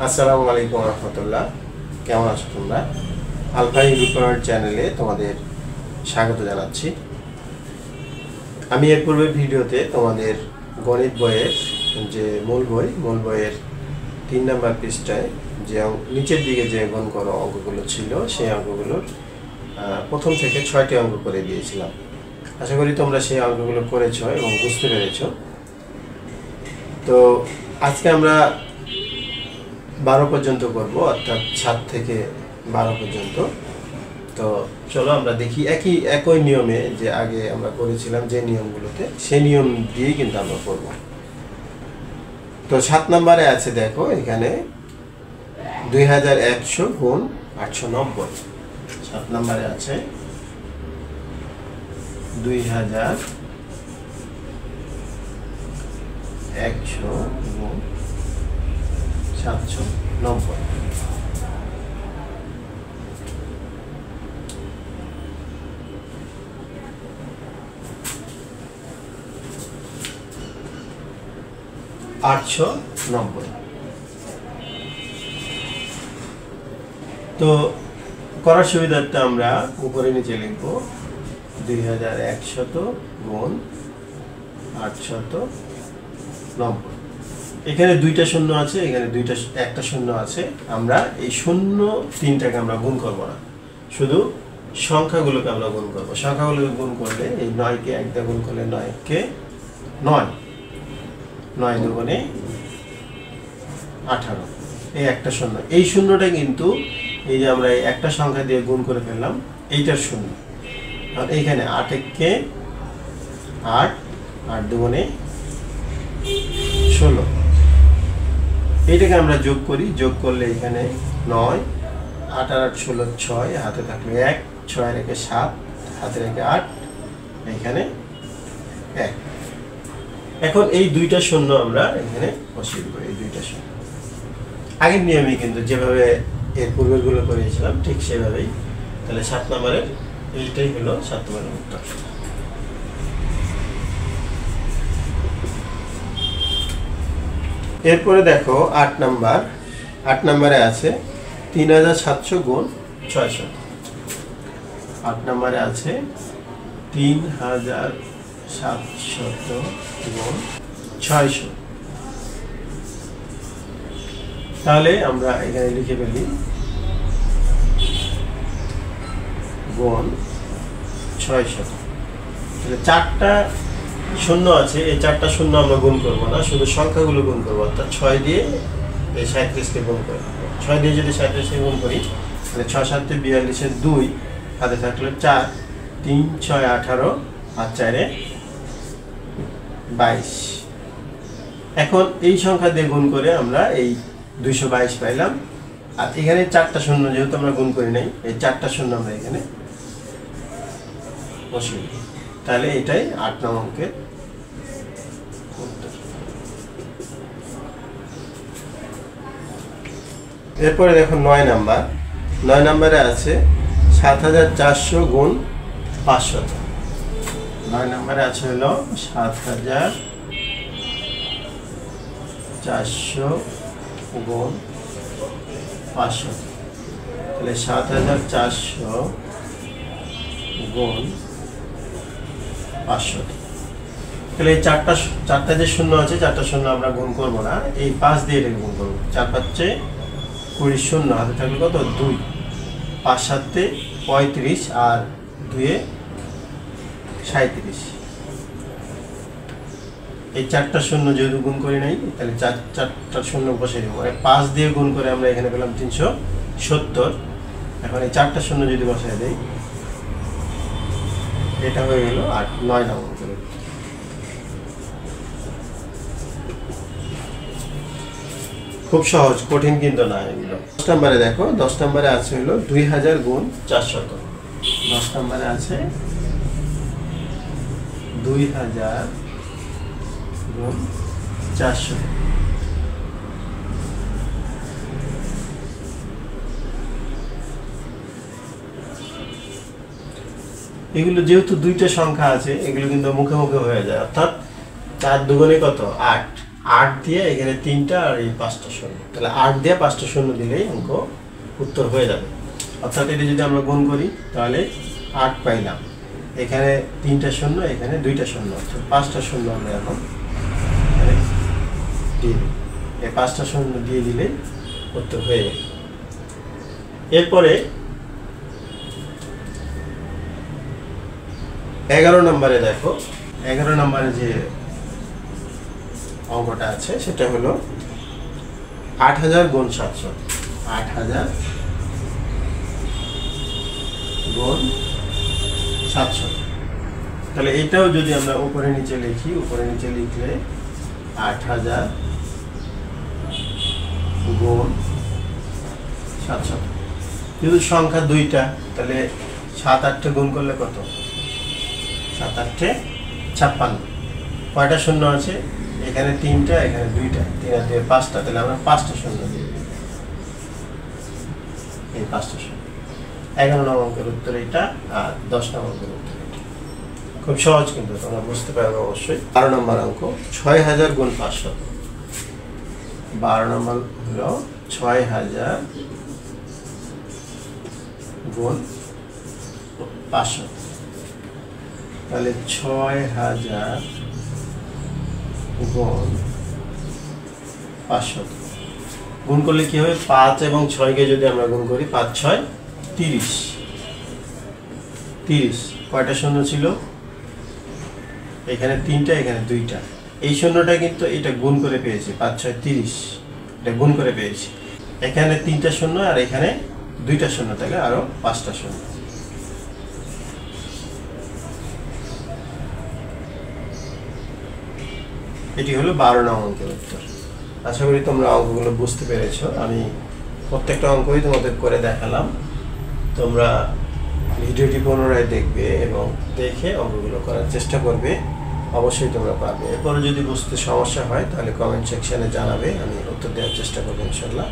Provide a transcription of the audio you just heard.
আসসালামু আলাইকুম রহমতুল্লাহ। কেমন আছো তোমরা? আলফা ইউটিউব চ্যানেলে তোমাদের স্বাগত জানাচ্ছি। আমি এর পূর্বের ভিডিওতে তোমাদের গণিত বইয়ের যে মূল বইয়ের 3 নম্বর পৃষ্ঠায় যে নিচের দিকে যে গুণ করো অঙ্কগুলো ছিল সেই অঙ্কগুলোর প্রথম থেকে 6টি অঙ্ক করে দিয়েছিলাম। আশা করি তোমরা সেই অঙ্কগুলো করেছো এবং বুঝতে পেরেছো। তো আজকে আমরা 12 পর্যন্ত করব, অর্থাৎ 7 থেকে 12 পর্যন্ত। তো চলো আমরা দেখি একই নিয়মে যে আগে আমরা করেছিলাম যে নিয়মগুলোতে, সেই নিয়ম দিয়েই কিন্তু আমরা করব। তো 7 নম্বরে আছে, দেখো এখানে 2100 গুণ 890। 7 নম্বরে আছে 2100 গুণ 790। তো করার সুবিধার্থে আমরা উপরে নিচে লিখব 2100 গুণ 890। এখানে 2টা শূন্য আছে, এখানে একটা শূন্য আছে। আমরা এই শূন্য 3টাকে আমরা গুণ করব না, শুধু সংখ্যাগুলোকে আমরা গুণ করব। সংখ্যাগুলোকে গুণ করলে এই 9কে 1 দিয়ে গুণ করলে 9কে 9 9 দুগুণে 18, এই একটা শূন্য। এই শূন্যটা কিন্তু এই যে আমরা এই একটা সংখ্যা দিয়ে গুণ করে ফেললাম, এইটার শূন্য। আর এইখানে 8 কে 8 8 দুগুণে 16। এইটাকে আমরা যোগ করি, যোগ করলে এখানে 9 8 আর 8 16 6, হাতে থাকলে 1, 6 রেখে 7, হাতে রেখে 8, এখানে 1। এখন এই 2টা শূন্য আমরা এখানে বসিয়ে দেব, এই 2টা শূন্য। আগের নিয়মে কিন্তু যেভাবে এর পূর্বেরগুলো করেছিলাম ঠিক সেভাবেই। তাহলে 7 নম্বরের এইটাই হলো 7 নম্বরের উত্তর। এরপরে দেখো 8 নম্বরে আছে 3700 গুণ 600। 8 নম্বরে আছে 3700 গুণ 600। তাহলে আমরা এখানে লিখে ফেলি গুণ 600। তাহলে 4টা শূন্য আছে, এই 4টা শূন্য আমরা গুণ করব না, শুধু সংখ্যাগুলো গুণ করব। অর্থাৎ 6 দিয়ে এই 37কে গুণ করি। 6 দিয়ে যদি 37কে গুণ করি তাহলে 6 7 42 2, হাতে থাকলো 4, 3 6 18 আর 4 22। এখন এই সংখ্যা দিয়ে গুণ করে আমরা এই 222 পাইলাম। আর এখানে 4টা শূন্য যেহেতু আমরা গুণ করি নাই, এই 4টা শূন্য আমরা এখানে বসিয়ে দিই। তাহলে এটাই 8 নম্বর অঙ্কের উত্তর। এরপরে দেখো 9 নম্বরে আছে 7400 গুণ 500। 9 নম্বরে আছে হলো 7400 গুণ 500। তাহলে 7400 গুণ 500। তাহলে এই চারটা যে শূন্য আছে, 4টা শূন্য আমরা গুণ করবো না, এই 5 দিয়ে এটাকে গুণ করবো। 4 5 20 শূন্য, হাতে থাকলে কত 2, 5 7 35 আর 2 37। এই 4টা শূন্য যেহেতু গুণ করি নাই, তাহলে 4টা শূন্য বসে দেবো। 5 দিয়ে গুণ করে আমরা এখানে পেলাম 370। এখন এই 4টা শূন্য যদি বসায় দেই, এটা হয়ে গেল 9 নম্বর। খুব সহজ, কঠিন কিন্তু না এগুলো। 10 নম্বরে দেখো, 10 নম্বরে আছে হলো 2000 গুণ 400। 10 নম্বরে আছে 2000 গুণ 400। এগুলো যেহেতু 2টা সংখ্যা আছে, এগুলো কিন্তু মুখে মুখে হয়ে যায়। অর্থাৎ 4 দুগুণে কত 8, 8 দিয়ে এখানে 3টা আর এই 5টা শূন্য, তাহলে 8 দিয়ে 5টা শূন্য দিলেই অঙ্ক উত্তর হয়ে যাবে। অর্থাৎ এটা যদি আমরা গুণ করি তাহলে 8 পাইলাম, এখানে 3টা শূন্য, এখানে 2টা শূন্য, অর্থাৎ 5টা শূন্য আমরা এখন এখানে দিয়ে দিই। এই 5টা শূন্য দিয়ে দিলেই উত্তর হয়ে যাবে। এরপরে 11 নম্বরে দেখো, 11 নম্বরে যে অঙ্কটা আছে সেটা হলো 8000 গুণ 700। 8000 গুণ 700, তাহলে এটাও যদি আমরা উপরে নিচে লিখি, উপরে নিচে লিখলে 8000 গুণ 700, যেহেতু সংখ্যা 2টা তাহলে 7 8 গুণ করলে কত? 7 8 56। কয়টা শূন্য আছে? এখানে 3টা, এখানে 2টা, 3 আর 2 5টা, তাহলে আমরা 5টা শূন্য দিয়ে দিই। এই 5টা শূন্য। 11 নম্বর অঙ্কের উত্তর এটা, আর 10 নম্বর অঙ্কের উত্তর এটা। খুব সহজ, কিন্তু তোমরা বুঝতে পারবে অবশ্যই। 12 নম্বর অঙ্ক 6000 গুণ 500। 12 নম্বর হলো 6000 গুণ 500, তাহলে 6000 গুণ 500 গুণ করলে কি হবে? 5 এবং 6কে যদি আমরা গুণ করি, 5 6 30। 30 কয়টা শূন্য ছিল? এখানে 3টা, এখানে 2টা। এই শূন্যটা কিন্তু এটা গুণ করে পেয়েছি, 5 6 30, এটা গুণ করে পেয়েছি। এখানে 3টা শূন্য আর এখানে 2টা শূন্য, তাহলে আরো 5টা শূন্য। এটি হলো 12 নং অঙ্কের উত্তর। আশা করি তোমরা অঙ্কগুলো বুঝতে পেরেছ। আমি প্রত্যেকটা অঙ্কই তোমাদের করে দেখালাম, তোমরা ভিডিওটি পুনরায় দেখবে এবং দেখে অঙ্কগুলো করার চেষ্টা করবে, অবশ্যই তোমরা পারবে। এরপরে যদি বুঝতে সমস্যা হয় তাহলে কমেন্ট সেকশনে জানাবে, আমি উত্তর দেওয়ার চেষ্টা করবো ইনশাল্লাহ।